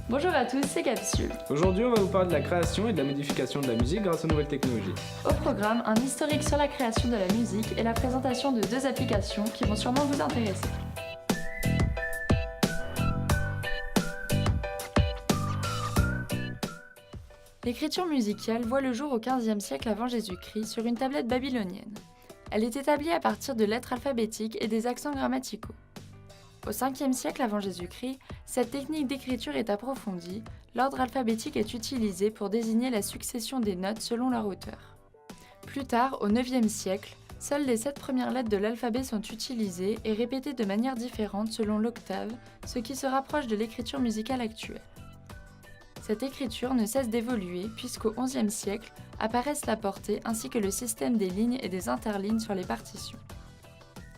Bonjour à tous, c'est Capsule. Aujourd'hui, on va vous parler de la création et de la modification de la musique grâce aux nouvelles technologies. Au programme, un historique sur la création de la musique et la présentation de 2 applications qui vont sûrement vous intéresser. L'écriture musicale voit le jour au XVe siècle avant Jésus-Christ sur une tablette babylonienne. Elle est établie à partir de lettres alphabétiques et des accents grammaticaux. Au 5e siècle avant Jésus-Christ, cette technique d'écriture est approfondie, l'ordre alphabétique est utilisé pour désigner la succession des notes selon leur hauteur. Plus tard, au 9e siècle, seules les 7 premières lettres de l'alphabet sont utilisées et répétées de manière différente selon l'octave, ce qui se rapproche de l'écriture musicale actuelle. Cette écriture ne cesse d'évoluer puisqu'au XIe siècle apparaissent la portée ainsi que le système des lignes et des interlignes sur les partitions.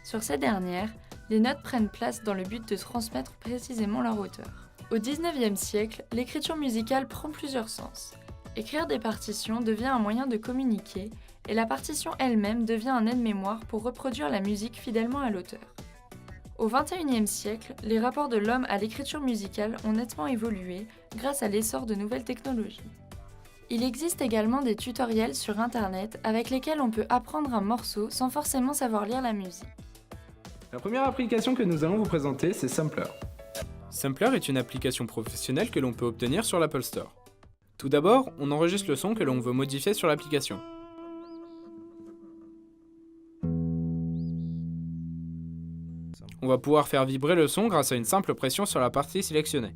Sur ces dernières, les notes prennent place dans le but de transmettre précisément leur hauteur. Au XIXe siècle, l'écriture musicale prend plusieurs sens. Écrire des partitions devient un moyen de communiquer et la partition elle-même devient un aide-mémoire pour reproduire la musique fidèlement à l'auteur. Au XXIe siècle, les rapports de l'homme à l'écriture musicale ont nettement évolué grâce à l'essor de nouvelles technologies. Il existe également des tutoriels sur Internet avec lesquels on peut apprendre un morceau sans forcément savoir lire la musique. La première application que nous allons vous présenter, c'est Sampler. Sampler est une application professionnelle que l'on peut obtenir sur l'Apple Store. Tout d'abord, on enregistre le son que l'on veut modifier sur l'application. On va pouvoir faire vibrer le son grâce à une simple pression sur la partie sélectionnée.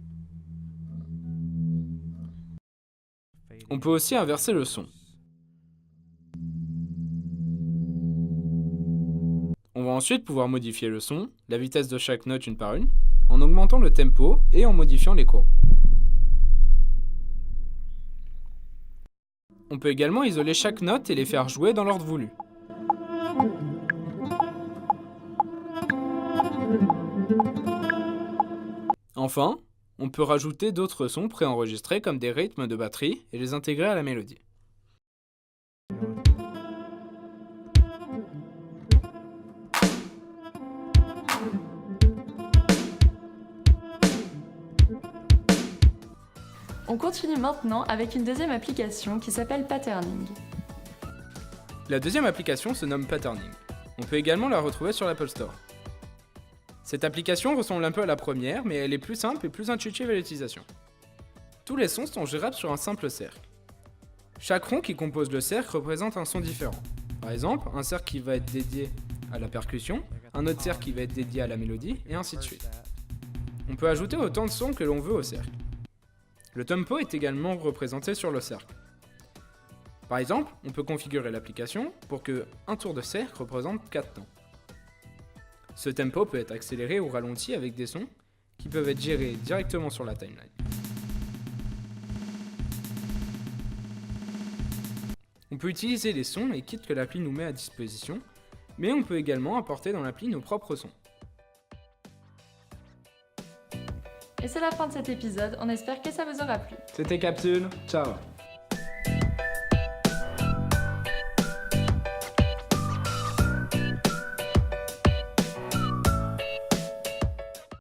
On peut aussi inverser le son. On va ensuite pouvoir modifier le son, la vitesse de chaque note une par une, en augmentant le tempo et en modifiant les courbes. On peut également isoler chaque note et les faire jouer dans l'ordre voulu. Enfin, on peut rajouter d'autres sons préenregistrés comme des rythmes de batterie et les intégrer à la mélodie. On continue maintenant avec une deuxième application qui s'appelle Patterning. La deuxième application se nomme Patterning. On peut également la retrouver sur l'Apple Store. Cette application ressemble un peu à la première, mais elle est plus simple et plus intuitive à l'utilisation. Tous les sons sont gérables sur un simple cercle. Chaque rond qui compose le cercle représente un son différent. Par exemple, un cercle qui va être dédié à la percussion, un autre cercle qui va être dédié à la mélodie, et ainsi de suite. On peut ajouter autant de sons que l'on veut au cercle. Le tempo est également représenté sur le cercle. Par exemple, on peut configurer l'application pour que un tour de cercle représente 4 temps. Ce tempo peut être accéléré ou ralenti avec des sons qui peuvent être gérés directement sur la timeline. On peut utiliser les sons et kits que l'appli nous met à disposition, mais on peut également apporter dans l'appli nos propres sons. Et c'est la fin de cet épisode, on espère que ça vous aura plu. C'était Capsule, ciao!